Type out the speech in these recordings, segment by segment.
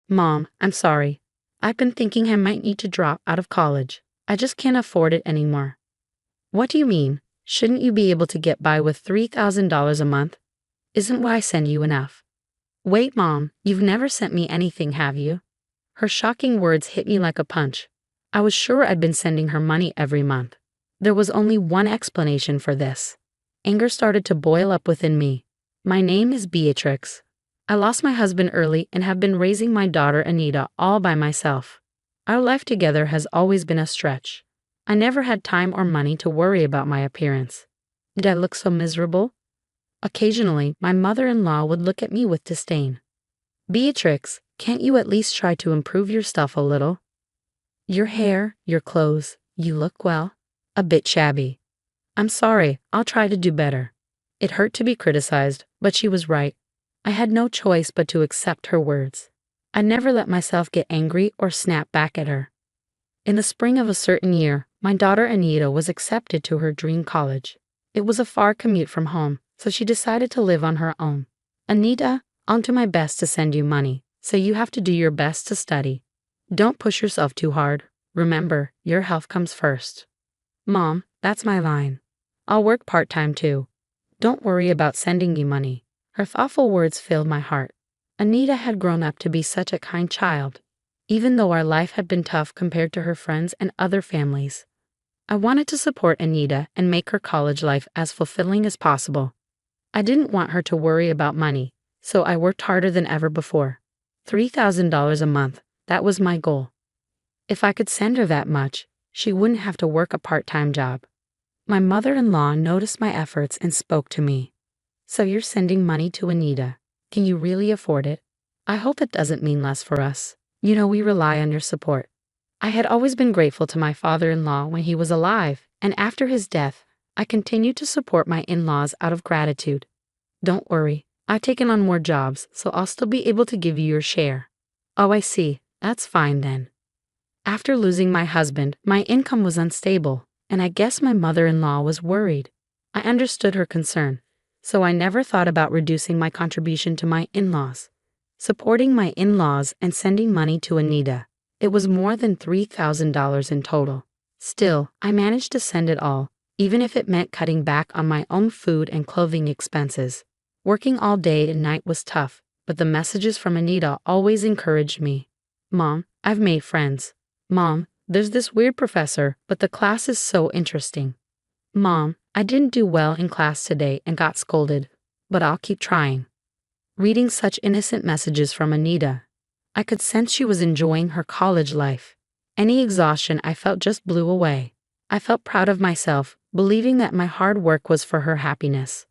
Mom, I'm sorry. I've been thinking I might need to drop out of college. I just can't afford it anymore. What do you mean? Shouldn't you be able to get by with $3,000 a month? Isn't what I send you enough? Wait, Mom, you've never sent me anything, have you? Her shocking words hit me like a punch. I was sure I'd been sending her money every month. There was only one explanation for this. Anger started to boil up within me. My name is Beatrix. I lost my husband early and have been raising my daughter Anita all by myself. Our life together has always been a stretch. I never had time or money to worry about my appearance. Did I look so miserable? Occasionally, my mother-in-law would look at me with disdain. Beatrix, can't you at least try to improve your stuff a little? Your hair, your clothes, you look well. A bit shabby. I'm sorry, I'll try to do better. It hurt to be criticized, but she was right. I had no choice but to accept her words. I never let myself get angry or snap back at her. In the spring of a certain year, my daughter Anita was accepted to her dream college. It was a far commute from home, so she decided to live on her own. Anita, I'll do my best to send you money, so you have to do your best to study. Don't push yourself too hard. Remember, your health comes first. Mom, that's my line. I'll work part-time too. Don't worry about sending you money. Her thoughtful words filled my heart. Anita had grown up to be such a kind child, even though our life had been tough compared to her friends and other families. I wanted to support Anita and make her college life as fulfilling as possible. I didn't want her to worry about money, so I worked harder than ever before. $3,000 a month, that was my goal. If I could send her that much, she wouldn't have to work a part-time job. My mother-in-law noticed my efforts and spoke to me. So you're sending money to Anita. Can you really afford it? I hope it doesn't mean less for us. You know we rely on your support. I had always been grateful to my father-in-law when he was alive, and after his death, I continued to support my in-laws out of gratitude. Don't worry, I've taken on more jobs, so I'll still be able to give you your share. Oh, I see. That's fine then. After losing my husband, my income was unstable, and I guess my mother-in-law was worried. I understood her concern, so I never thought about reducing my contribution to my in-laws. Supporting my in-laws and sending money to Anita, it was more than $3,000 in total. Still, I managed to send it all, even if it meant cutting back on my own food and clothing expenses. Working all day and night was tough, but the messages from Anita always encouraged me. Mom, I've made friends. Mom, there's this weird professor, but the class is so interesting. Mom, I didn't do well in class today and got scolded, but I'll keep trying. Reading such innocent messages from Anita, I could sense she was enjoying her college life. Any exhaustion I felt just blew away. I felt proud of myself, believing that my hard work was for her happiness.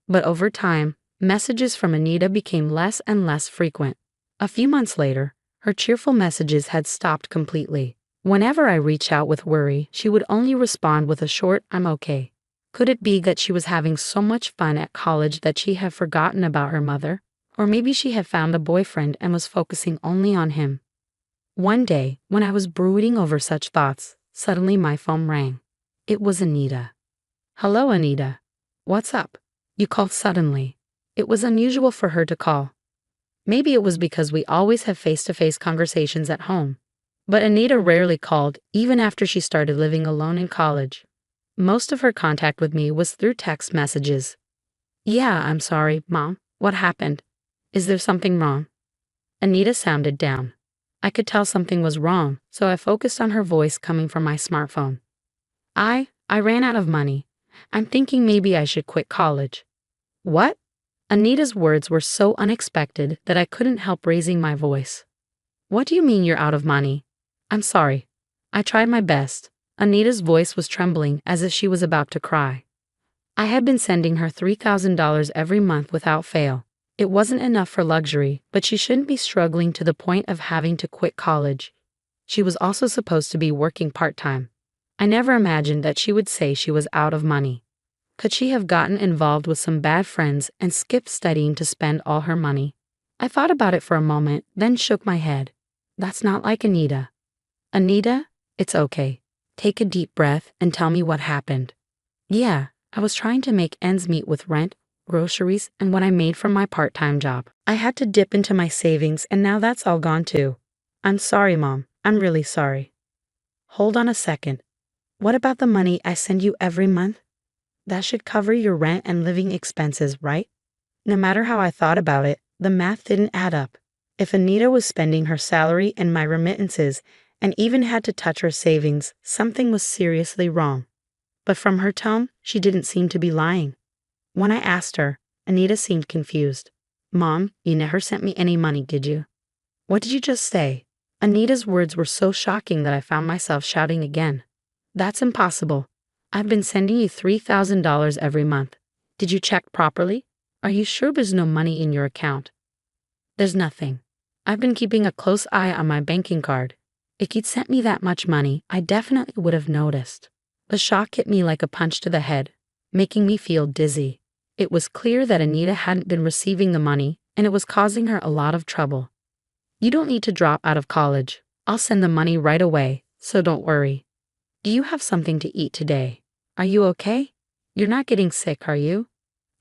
But over time, messages from Anita became less and less frequent. A few months later, her cheerful messages had stopped completely. Whenever I reached out with worry, she would only respond with a short, "I'm okay." Could it be that she was having so much fun at college that she had forgotten about her mother? Or maybe she had found a boyfriend and was focusing only on him. One day, when I was brooding over such thoughts, suddenly my phone rang. It was Anita. "Hello, Anita. What's up? You called suddenly." It was unusual for her to call. Maybe it was because we always have face-to-face conversations at home. But Anita rarely called, even after she started living alone in college. Most of her contact with me was through text messages. "Yeah, I'm sorry, Mom. What happened? Is there something wrong?" Anita sounded down. I could tell something was wrong, so I focused on her voice coming from my smartphone. I ran out of money. I'm thinking maybe I should quit college." "What?" Anita's words were so unexpected that I couldn't help raising my voice. "What do you mean you're out of money?" "I'm sorry. I tried my best." Anita's voice was trembling as if she was about to cry. I had been sending her $3,000 every month without fail. It wasn't enough for luxury, but she shouldn't be struggling to the point of having to quit college. She was also supposed to be working part-time. I never imagined that she would say she was out of money. Could she have gotten involved with some bad friends and skipped studying to spend all her money? I thought about it for a moment, then shook my head. That's not like Anita. "Anita, it's okay. Take a deep breath and tell me what happened." "Yeah, I was trying to make ends meet with rent, groceries, and what I made from my part-time job. I had to dip into my savings, and now that's all gone too. I'm sorry, Mom. I'm really sorry. Hold on a second. What about the money I send you every month? That should cover your rent and living expenses, right? No matter how I thought about it, the math didn't add up. If Anita was spending her salary and my remittances and even had to touch her savings, something was seriously wrong. But from her tone, she didn't seem to be lying. When I asked her, Anita seemed confused. Mom, you never sent me any money, did you? What did you just say? Anita's words were so shocking that I found myself shouting again. That's impossible. I've been sending you $3,000 every month. Did you check properly? Are you sure there's no money in your account? There's nothing. I've been keeping a close eye on my banking card. If you'd sent me that much money, I definitely would have noticed. The shock hit me like a punch to the head, making me feel dizzy. It was clear that Anita hadn't been receiving the money, and it was causing her a lot of trouble. You don't need to drop out of college. I'll send the money right away, so don't worry. Do you have something to eat today? Are you okay? You're not getting sick, are you?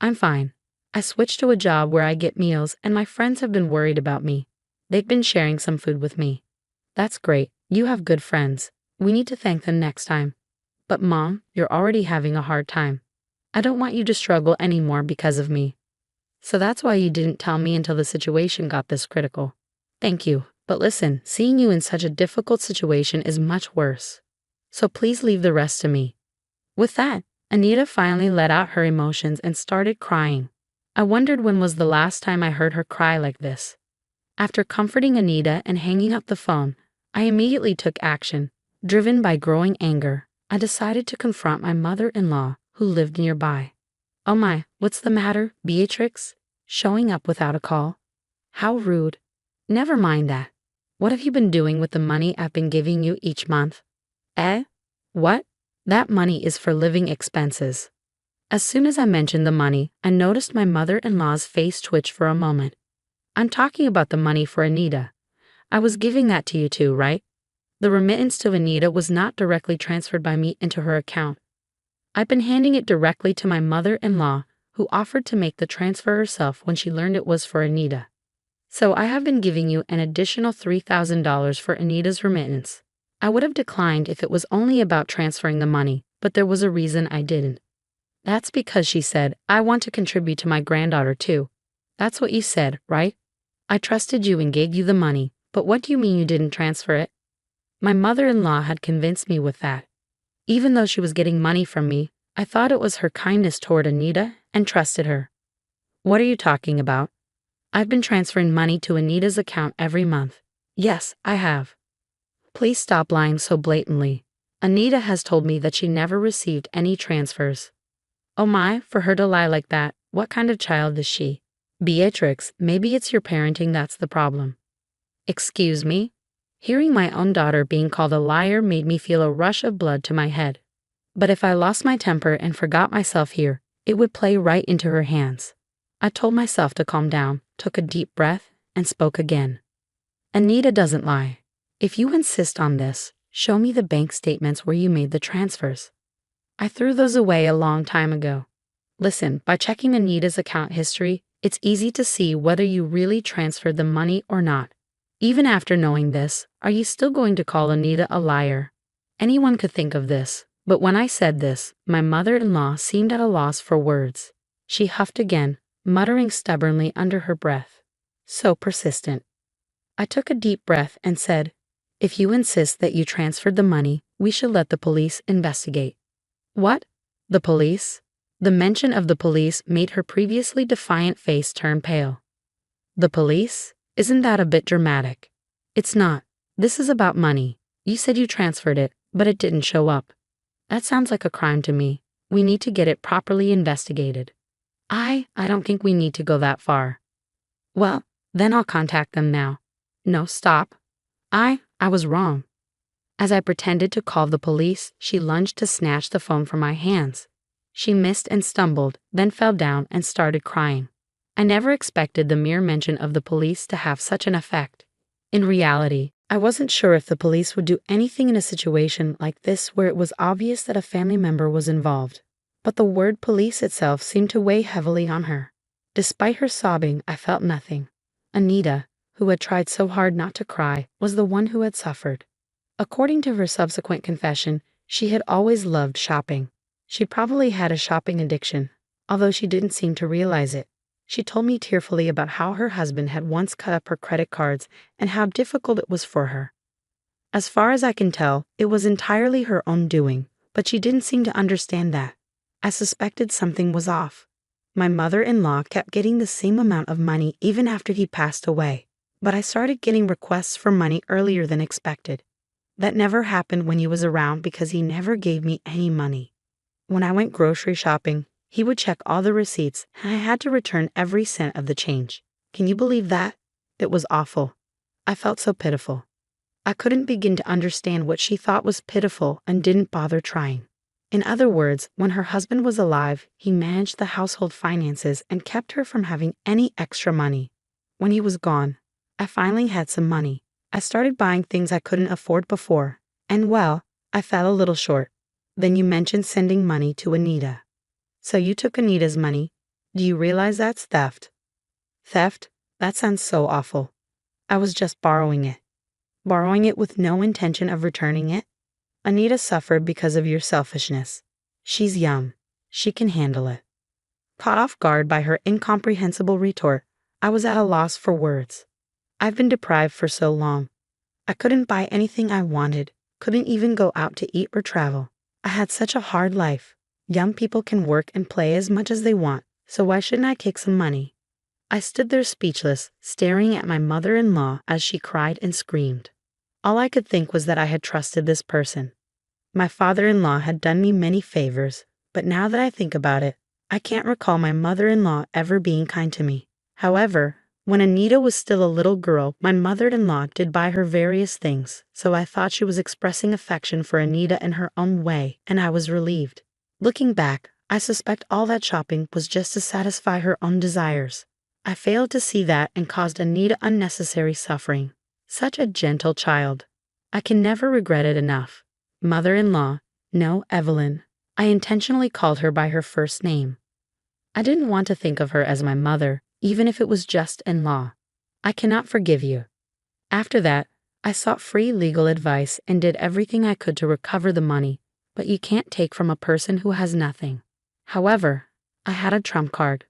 I'm fine. I switched to a job where I get meals, and my friends have been worried about me. They've been sharing some food with me. That's great. You have good friends. We need to thank them next time. But Mom, you're already having a hard time. I don't want you to struggle anymore because of me. So that's why you didn't tell me until the situation got this critical. Thank you. But listen, seeing you in such a difficult situation is much worse. So please leave the rest to me. With that, Anita finally let out her emotions and started crying. I wondered when was the last time I heard her cry like this. After comforting Anita and hanging up the phone, I immediately took action. Driven by growing anger, I decided to confront my mother-in-law, who lived nearby. Oh my, what's the matter, Beatrix? Showing up without a call? How rude. Never mind that. What have you been doing with the money I've been giving you each month? What? That money is for living expenses. As soon as I mentioned the money, I noticed my mother-in-law's face twitch for a moment. I'm talking about the money for Anita. I was giving that to you too, right? The remittance to Anita was not directly transferred by me into her account. I've been handing it directly to my mother-in-law, who offered to make the transfer herself when she learned it was for Anita. So I have been giving you an additional $3,000 for Anita's remittance. I would have declined if it was only about transferring the money, but there was a reason I didn't. That's because she said, I want to contribute to my granddaughter too. That's what you said, right? I trusted you and gave you the money, but what do you mean you didn't transfer it? My mother-in-law had convinced me with that. Even though she was getting money from me, I thought it was her kindness toward Anita and trusted her. What are you talking about? I've been transferring money to Anita's account every month. Yes, I have. Please stop lying so blatantly. Anita has told me that she never received any transfers. Oh my, for her to lie like that, what kind of child is she? Beatrix, maybe it's your parenting that's the problem. Excuse me? Hearing my own daughter being called a liar made me feel a rush of blood to my head. But if I lost my temper and forgot myself here, it would play right into her hands. I told myself to calm down, took a deep breath, and spoke again. Anita doesn't lie. If you insist on this, show me the bank statements where you made the transfers. I threw those away a long time ago. Listen, by checking Anita's account history, it's easy to see whether you really transferred the money or not. Even after knowing this, are you still going to call Anita a liar? Anyone could think of this, but when I said this, my mother-in-law seemed at a loss for words. She huffed again, muttering stubbornly under her breath. So persistent. I took a deep breath and said, if you insist that you transferred the money, we should let the police investigate. What? The police? The mention of the police made her previously defiant face turn pale. The police? Isn't that a bit dramatic? It's not. This is about money. You said you transferred it, but it didn't show up. That sounds like a crime to me. We need to get it properly investigated. I don't think we need to go that far. Well, then I'll contact them now. No, stop. I was wrong. As I pretended to call the police, she lunged to snatch the phone from my hands. She missed and stumbled, then fell down and started crying. I never expected the mere mention of the police to have such an effect. In reality, I wasn't sure if the police would do anything in a situation like this where it was obvious that a family member was involved. But the word police itself seemed to weigh heavily on her. Despite her sobbing, I felt nothing. Anita, who had tried so hard not to cry, was the one who had suffered. According to her subsequent confession, she had always loved shopping. She probably had a shopping addiction, although she didn't seem to realize it. She told me tearfully about how her husband had once cut up her credit cards and how difficult it was for her. As far as I can tell, it was entirely her own doing, but she didn't seem to understand that. I suspected something was off. My mother-in-law kept getting the same amount of money even after he passed away, but I started getting requests for money earlier than expected. That never happened when he was around because he never gave me any money. When I went grocery shopping, he would check all the receipts and I had to return every cent of the change. Can you believe that? It was awful. I felt so pitiful. I couldn't begin to understand what she thought was pitiful and didn't bother trying. In other words, when her husband was alive, he managed the household finances and kept her from having any extra money. When he was gone, I finally had some money. I started buying things I couldn't afford before, and well, I fell a little short. Then you mentioned sending money to Anita. So you took Anita's money. Do you realize that's theft? Theft? That sounds so awful. I was just borrowing it. Borrowing it with no intention of returning it? Anita suffered because of your selfishness. She's young. She can handle it. Caught off guard by her incomprehensible retort, I was at a loss for words. I've been deprived for so long. I couldn't buy anything I wanted, couldn't even go out to eat or travel. I had such a hard life. Young people can work and play as much as they want, so why shouldn't I take some money? I stood there speechless, staring at my mother-in-law as she cried and screamed. All I could think was that I had trusted this person. My father-in-law had done me many favors, but now that I think about it, I can't recall my mother-in-law ever being kind to me. However, when Anita was still a little girl, my mother-in-law did buy her various things, so I thought she was expressing affection for Anita in her own way, and I was relieved. Looking back, I suspect all that shopping was just to satisfy her own desires. I failed to see that and caused Anita unnecessary suffering. Such a gentle child. I can never regret it enough. Mother-in-law, no, Evelyn. I intentionally called her by her first name. I didn't want to think of her as my mother, even if it was just in-law. I cannot forgive you. After that, I sought free legal advice and did everything I could to recover the money, but you can't take from a person who has nothing. However, I had a trump card.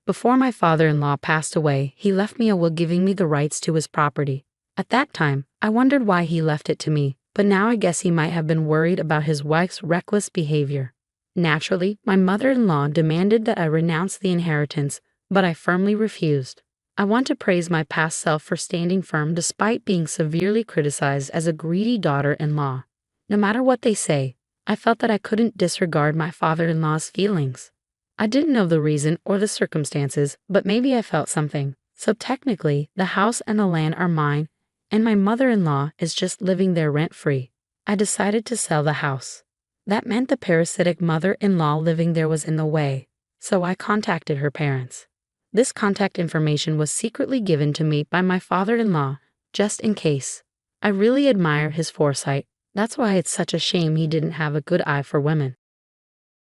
Before my father-in-law passed away, he left me a will giving me the rights to his property. At that time, I wondered why he left it to me, but now I guess he might have been worried about his wife's reckless behavior. Naturally, my mother-in-law demanded that I renounce the inheritance, but I firmly refused. I want to praise my past self for standing firm despite being severely criticized as a greedy daughter-in-law. No matter what they say, I felt that I couldn't disregard my father-in-law's feelings. I didn't know the reason or the circumstances, but maybe I felt something. So technically, the house and the land are mine, and my mother-in-law is just living there rent-free. I decided to sell the house. That meant the parasitic mother-in-law living there was in the way, so I contacted her parents. This contact information was secretly given to me by my father-in-law, just in case. I really admire his foresight. That's why it's such a shame he didn't have a good eye for women.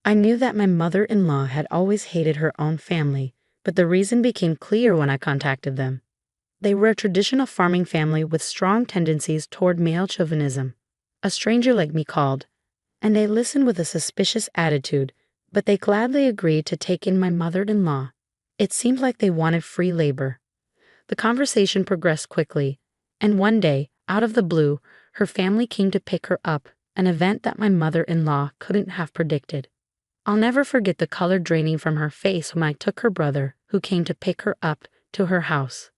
I knew that my mother-in-law had always hated her own family, but the reason became clear when I contacted them. They were a traditional farming family with strong tendencies toward male chauvinism. A stranger like me called, and they listened with a suspicious attitude, but they gladly agreed to take in my mother-in-law. It seemed like they wanted free labor. The conversation progressed quickly, and one day, out of the blue, her family came to pick her up, an event that my mother-in-law couldn't have predicted. I'll never forget the color draining from her face when I took her brother, who came to pick her up, to her house.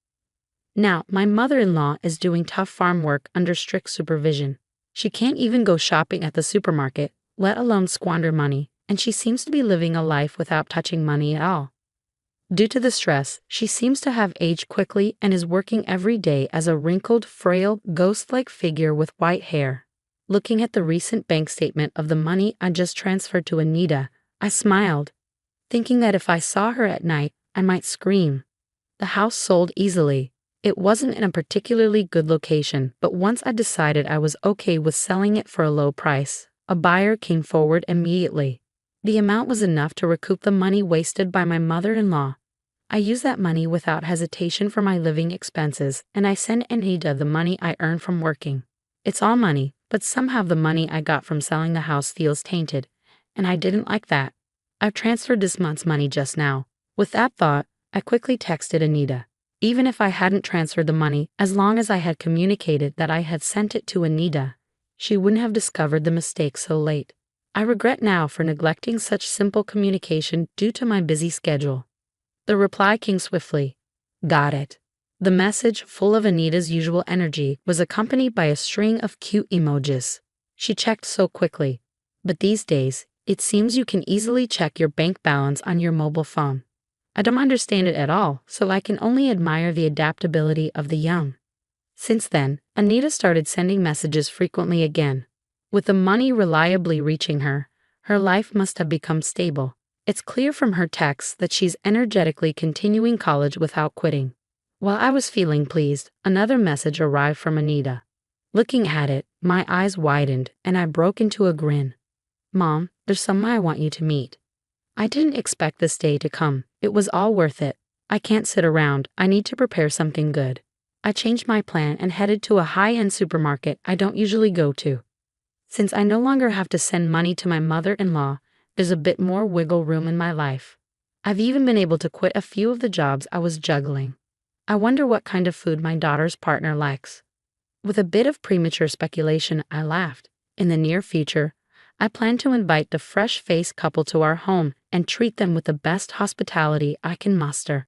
Now, my mother-in-law is doing tough farm work under strict supervision. She can't even go shopping at the supermarket, let alone squander money, and she seems to be living a life without touching money at all. Due to the stress, she seems to have aged quickly and is working every day as a wrinkled, frail, ghost-like figure with white hair. Looking at the recent bank statement of the money I just transferred to Anita, I smiled, thinking that if I saw her at night, I might scream. The house sold easily. It wasn't in a particularly good location, but once I decided I was okay with selling it for a low price, a buyer came forward immediately. The amount was enough to recoup the money wasted by my mother-in-law. I use that money without hesitation for my living expenses, and I send Anita the money I earn from working. It's all money, but somehow the money I got from selling the house feels tainted, and I didn't like that. I've transferred this month's money just now. With that thought, I quickly texted Anita. Even if I hadn't transferred the money, as long as I had communicated that I had sent it to Anita, she wouldn't have discovered the mistake so late. I regret now for neglecting such simple communication due to my busy schedule. The reply came swiftly. Got it. The message, full of Anita's usual energy, was accompanied by a string of cute emojis. She checked so quickly. But these days, it seems you can easily check your bank balance on your mobile phone. I don't understand it at all, so I can only admire the adaptability of the young. Since then, Anita started sending messages frequently again. With the money reliably reaching her, her life must have become stable. It's clear from her texts that she's energetically continuing college without quitting. While I was feeling pleased, another message arrived from Anita. Looking at it, my eyes widened and I broke into a grin. Mom, there's someone I want you to meet. I didn't expect this day to come. It was all worth it. I can't sit around. I need to prepare something good. I changed my plan and headed to a high-end supermarket I don't usually go to. Since I no longer have to send money to my mother-in-law, there's a bit more wiggle room in my life. I've even been able to quit a few of the jobs I was juggling. I wonder what kind of food my daughter's partner likes. With a bit of premature speculation, I laughed. In the near future, I plan to invite the fresh-faced couple to our home and treat them with the best hospitality I can muster.